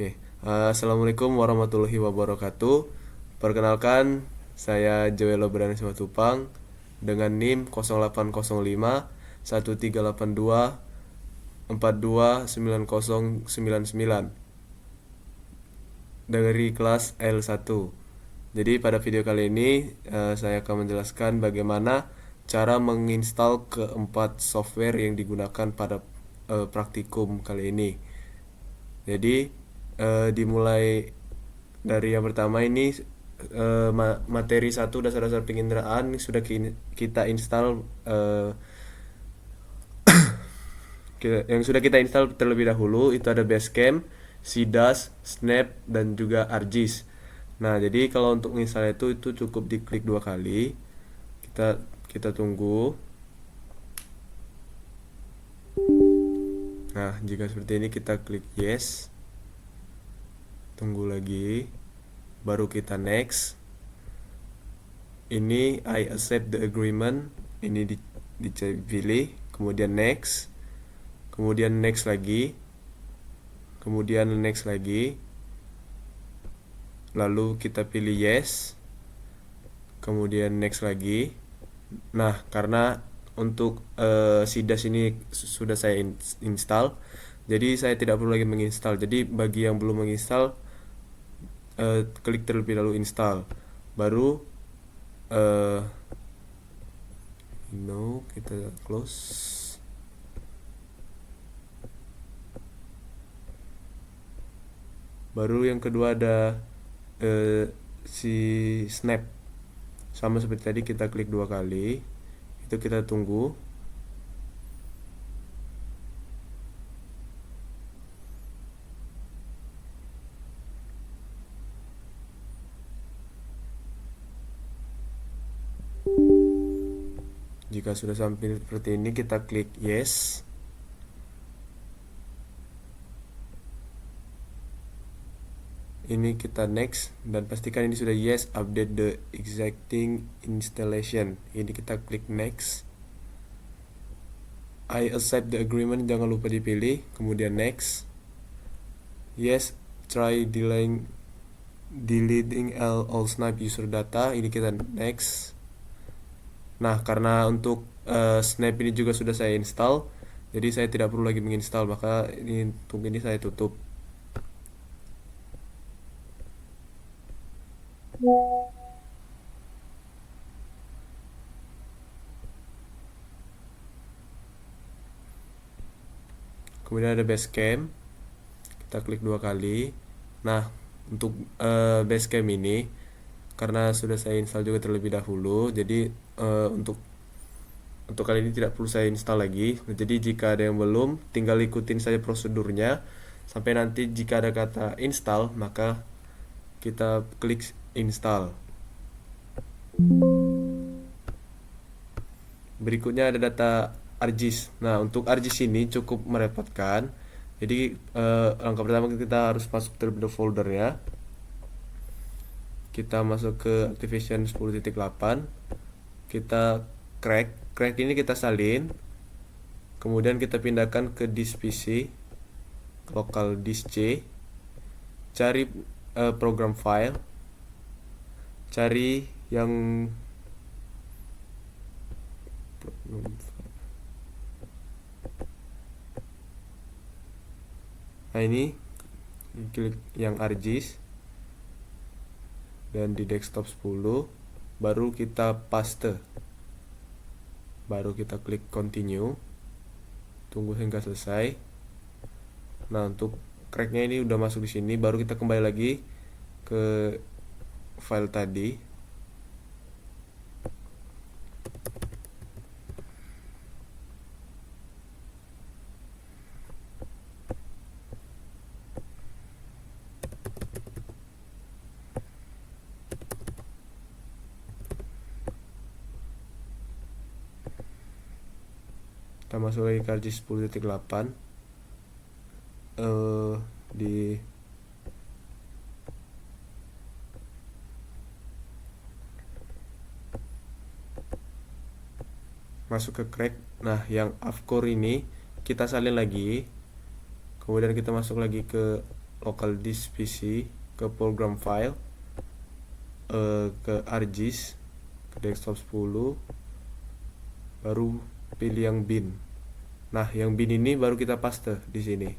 Oke, Assalamualaikum warahmatullahi wabarakatuh. Perkenalkan, saya Joelo Berani Simatupang dengan NIM 0805 1382 429099 dari kelas L1. Jadi pada video kali ini saya akan menjelaskan bagaimana cara menginstal keempat software yang digunakan pada praktikum kali ini. Jadi dimulai dari yang pertama ini, materi 1 dasar-dasar penginderaan sudah kita install, yang sudah kita install terlebih dahulu. Itu ada Basecamp, Sidas, Snap, dan juga ArcGIS. Nah, jadi kalau untuk menginstal itu cukup diklik 2 kali. Kita tunggu. Nah, jika seperti ini kita klik yes. Tunggu lagi. Baru kita next. Ini I accept the agreement. Ini dipilih. Kemudian next. Kemudian next lagi. Kemudian next lagi. Lalu kita pilih yes. Kemudian next lagi. Nah, karena untuk Sidas ini sudah saya install, jadi saya tidak perlu lagi menginstal. Jadi bagi yang belum menginstal, klik terlebih dahulu install. Baru kita close. Baru yang kedua ada si Snap. Sama seperti tadi, kita klik 2 kali. Itu kita tunggu. Jika sudah sampai seperti ini, kita klik yes. Ini kita next dan pastikan ini sudah yes. Update the existing installation. Ini kita klik next. I accept the agreement, jangan lupa dipilih. Kemudian next. Yes, try deleting all Snap user data. Ini kita next. Nah, karena untuk Snap ini juga sudah saya install, jadi saya tidak perlu lagi menginstal, maka untuk ini saya tutup. Kemudian ada Basecamp. Kita klik 2 kali. Nah, untuk Basecamp ini karena sudah saya install juga terlebih dahulu, jadi untuk kali ini tidak perlu saya install lagi. Jadi jika ada yang belum, tinggal ikutin saja prosedurnya sampai nanti jika ada kata install, maka kita klik install. Berikutnya ada data ArcGIS. Nah, untuk ArcGIS ini cukup merepotkan. Jadi langkah pertama kita harus masuk terlebih dahulu foldernya. Kita masuk ke Activation 10.8. Kita crack ini kita salin. Kemudian kita pindahkan ke disk PC, local disk C. Cari program file. Cari yang nah, ini klik yang ArcGIS dan di desktop 10, baru kita paste, baru kita klik continue, tunggu hingga selesai. Nah, untuk cracknya ini udah masuk di sini, baru kita kembali lagi ke file tadi. Kita masuk lagi ke ArcGIS 10.8. Di masuk ke crack. Nah, yang Avcore ini kita salin lagi. Kemudian kita masuk lagi ke local disk PC, ke program file, ke ArcGIS, ke desktop 10, baru pilih yang bin. Nah, yang bin ini baru kita paste di sini.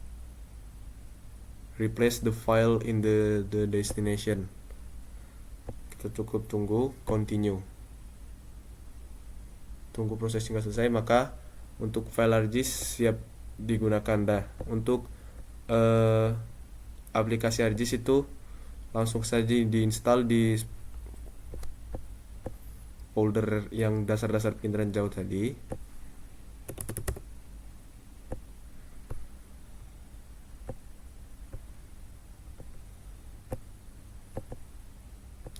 Replace the file in the destination. Kita cukup tunggu, continue. Tunggu proses hingga selesai, maka untuk file ArcGIS siap digunakan dah. Untuk aplikasi ArcGIS itu langsung saja diinstal di folder yang dasar-dasar pintaran jauh tadi.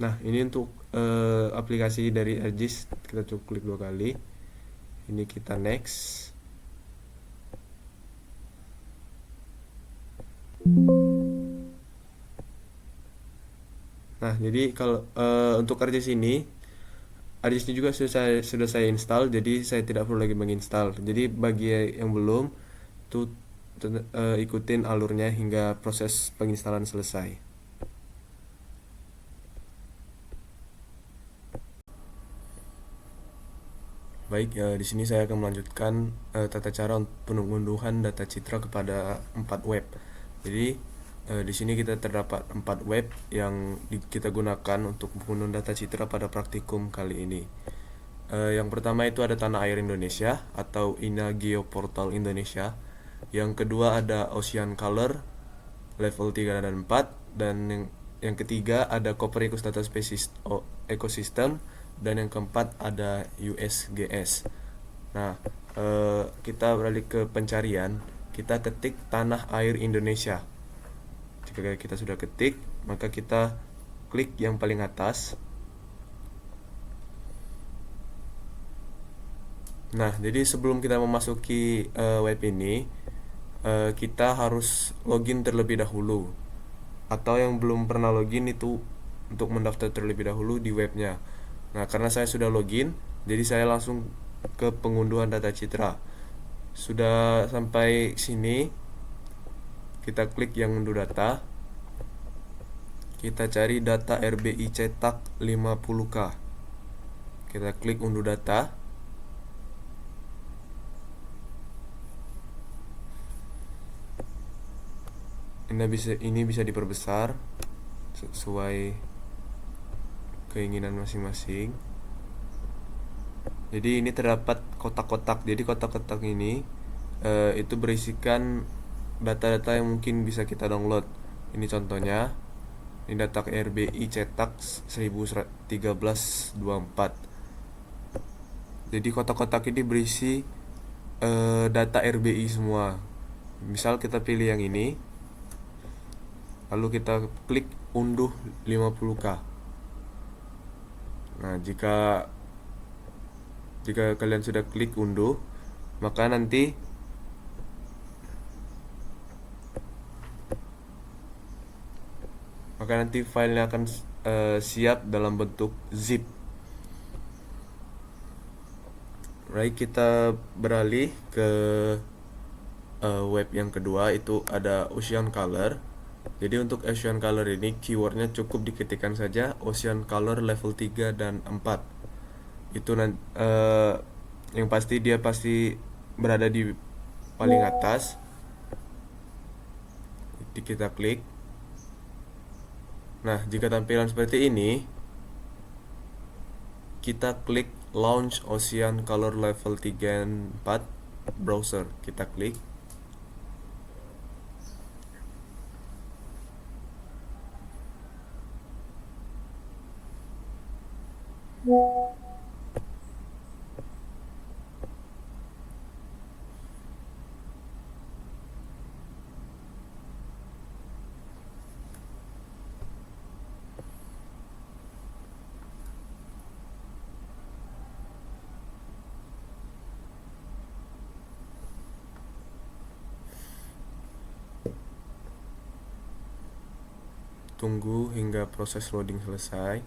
Nah, ini untuk aplikasi dari ArcGIS, kita cukup klik 2 kali. Ini kita next. Nah, jadi kalau untuk ArcGIS ini juga sudah saya install, jadi saya tidak perlu lagi menginstal. Jadi bagi yang belum tuh ikutin alurnya hingga proses penginstalan selesai. Baik, di sini saya akan melanjutkan tata cara pengunduhan data citra kepada 4 web. Jadi di sini kita terdapat 4 web yang kita gunakan untuk mengunduh data citra pada praktikum kali ini. Yang pertama itu ada Tanah Air Indonesia atau INA Geoportal Indonesia. Yang kedua ada Ocean Color level 3 dan 4, dan yang ketiga ada Copernicus Data Space Ecosystem, dan yang keempat ada USGS. Nah, kita beralih ke pencarian. Kita ketik Tanah Air Indonesia. Jika kita sudah ketik, maka kita klik yang paling atas. Nah, jadi sebelum kita memasuki web ini, kita harus login terlebih dahulu. Atau yang belum pernah login itu untuk mendaftar terlebih dahulu di webnya. Nah, karena saya sudah login, jadi saya langsung ke pengunduhan data citra. Sudah sampai sini, kita klik yang unduh data. Kita cari data RBI cetak 50K. Kita klik unduh data. Ini bisa diperbesar sesuai keinginan masing-masing. Jadi ini terdapat kotak-kotak. Jadi kotak-kotak ini itu berisikan data-data yang mungkin bisa kita download. Ini contohnya. Ini data RBI cetak 1324. Jadi kotak-kotak ini berisi data RBI semua. Misal kita pilih yang ini, lalu kita klik unduh 50K. Nah, jika kalian sudah klik unduh, maka nanti filenya akan siap dalam bentuk zip. Baik, kita beralih ke web yang kedua, itu ada Ocean Color. Jadi untuk Ocean Color ini keywordnya cukup diketikkan saja Ocean Color level 3 dan 4. Itu yang pasti dia pasti berada di paling atas. Jadi kita klik. Nah, jika tampilan seperti ini, kita klik Launch Ocean Color level 3 dan 4 browser. Kita klik. Tunggu hingga proses loading selesai.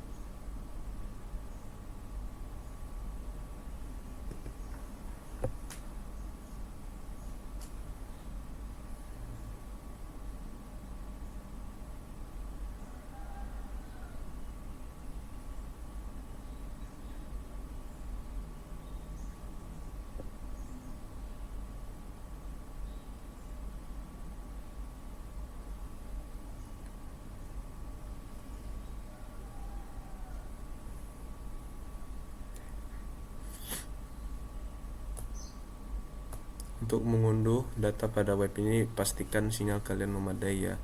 untuk mengunduh data pada web ini pastikan sinyal kalian memadai ya.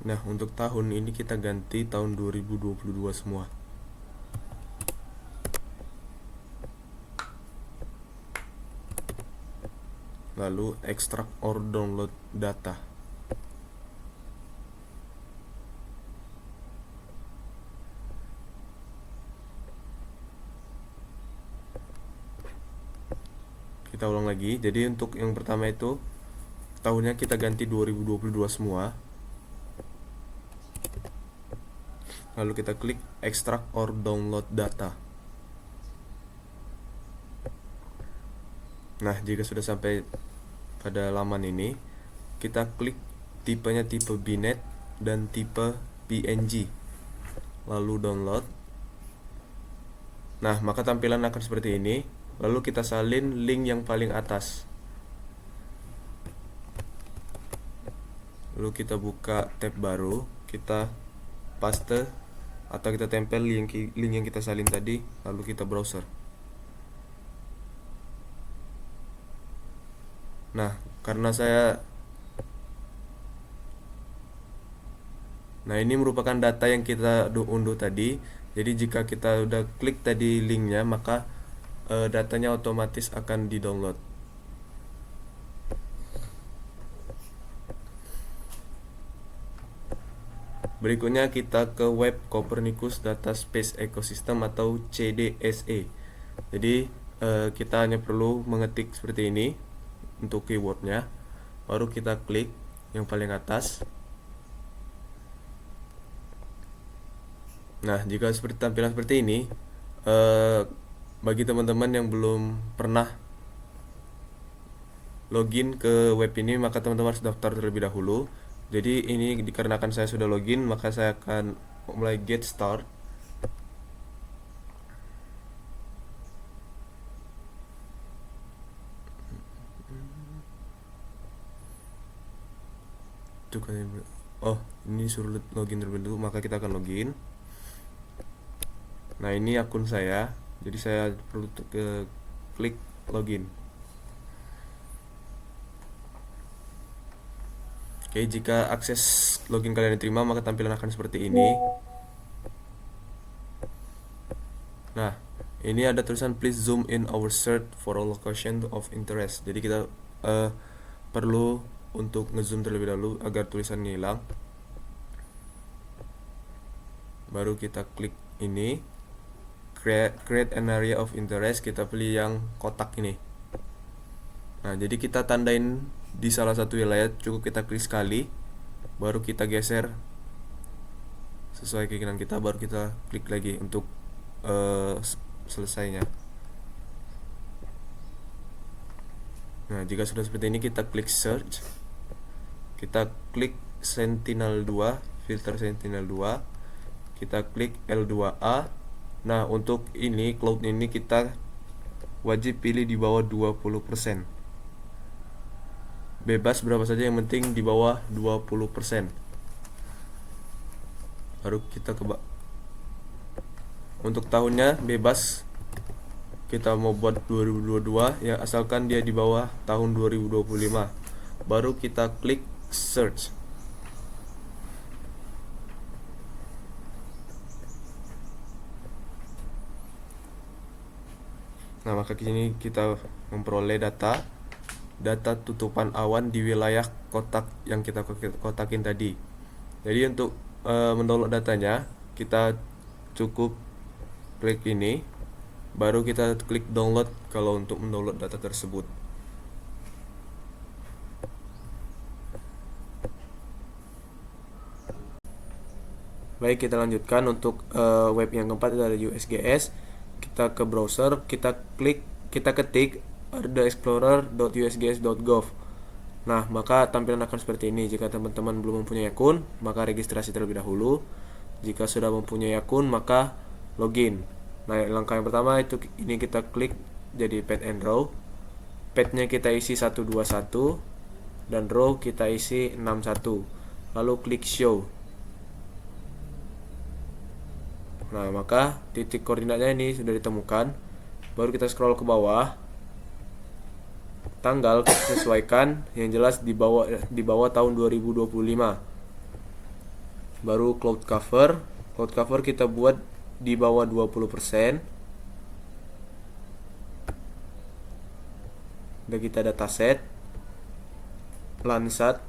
Nah, untuk tahun ini kita ganti tahun 2022 semua. Lalu extract or download data. Kita ulang lagi. Jadi untuk yang pertama itu tahunnya kita ganti 2022 semua. Lalu kita klik extract or download data. Nah, jika sudah sampai pada laman ini, kita klik tipenya tipe BNet dan tipe PNG. Lalu download. Nah, maka tampilan akan seperti ini. Lalu kita salin link yang paling atas. Lalu kita buka tab baru, kita paste atau kita tempel link yang kita salin tadi, lalu kita browser. Nah, ini merupakan data yang kita unduh tadi. Jadi jika kita udah klik tadi linknya, maka datanya otomatis akan di-download. Berikutnya kita ke web Copernicus Data Space Ecosystem atau CDSE. Jadi kita hanya perlu mengetik seperti ini untuk keywordnya, baru kita klik yang paling atas. Nah, jika seperti tampilan seperti ini, bagi teman-teman yang belum pernah login ke web ini, maka teman-teman harus daftar terlebih dahulu. Jadi ini dikarenakan saya sudah login, maka saya akan mulai get start. Oh, ini suruh login terlebih dahulu, maka kita akan login. Nah, ini akun saya, jadi saya perlu klik login. Oke, jika akses login kalian diterima, maka tampilan akan seperti ini. Nah, ini ada tulisan please zoom in our search for a location of interest. Jadi kita perlu untuk ngezoom terlebih dahulu agar tulisannya hilang. Baru kita klik ini, create an area of interest. Kita pilih yang kotak ini. Nah, jadi kita tandain di salah satu wilayah, cukup kita klik sekali, baru kita geser sesuai keinginan kita, baru kita klik lagi untuk selesainya. Nah, jika sudah seperti ini, kita klik search, kita klik Sentinel-2, filter Sentinel-2, kita klik L2A. Nah, untuk ini cloud ini kita wajib pilih di bawah 20%. Bebas berapa saja, yang penting di bawah 20%. Baru kita untuk tahunnya bebas, kita mau buat 2022 ya, asalkan dia di bawah tahun 2025. Baru kita klik search. Nah, maka kini kita memperoleh data tutupan awan di wilayah kotak yang kita kotakin tadi. Jadi untuk mendownload datanya, kita cukup klik ini, baru kita klik download kalau untuk mendownload data tersebut. Baik, kita lanjutkan untuk web yang keempat adalah USGS. Kita ke browser, kita ketik theexplorer.usgs.gov. Nah, maka tampilan akan seperti ini. Jika teman-teman belum mempunyai akun, maka registrasi terlebih dahulu. Jika sudah mempunyai akun, maka login. Nah, langkah yang pertama itu ini kita klik jadi pad and row. Padnya kita isi 121 dan row kita isi 61. Lalu klik show. Nah, maka titik koordinatnya ini sudah ditemukan. Baru kita scroll ke bawah. Tanggal kita sesuaikan yang jelas di bawah tahun 2025. Baru cloud cover. Cloud cover kita buat di bawah 20%. Udah kita dataset. Landsat.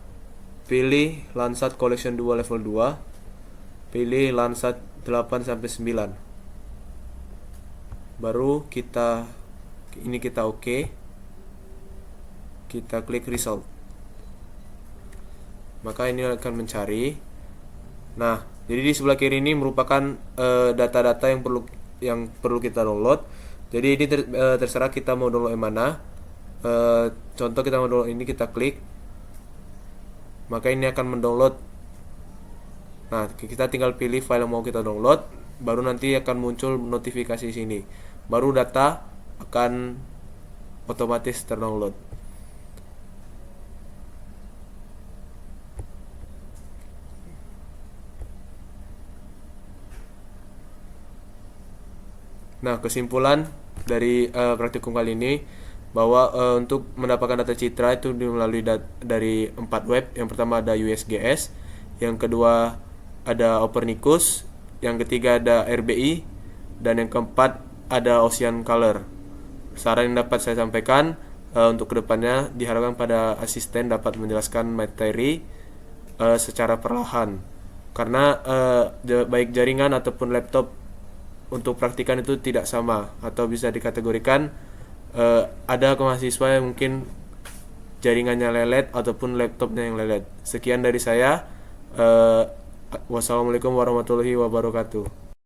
Pilih Landsat Collection 2 level 2. Pilih Landsat 8 sampai 9. Baru kita oke. Kita klik result. Maka ini akan mencari. Nah, jadi di sebelah kiri ini merupakan data-data yang perlu kita download. Jadi ini terserah kita mau download yang mana. Contoh kita mau download ini, kita klik. Maka ini akan mendownload. Nah, kita tinggal pilih file yang mau kita download. Baru nanti akan muncul notifikasi sini. Baru data akan otomatis terdownload. Nah, kesimpulan dari praktikum kali ini bahwa untuk mendapatkan data citra itu melalui dari 4 web. Yang pertama ada USGS, yang kedua ada Copernicus, yang ketiga ada RBI, dan yang keempat ada Ocean Color. Saran yang dapat saya sampaikan untuk kedepannya diharapkan pada asisten dapat menjelaskan materi secara perlahan, karena baik jaringan ataupun laptop untuk praktikan itu tidak sama, atau bisa dikategorikan ada mahasiswa yang mungkin jaringannya lelet ataupun laptopnya yang lelet. Sekian dari saya. Wassalamualaikum warahmatullahi wabarakatuh.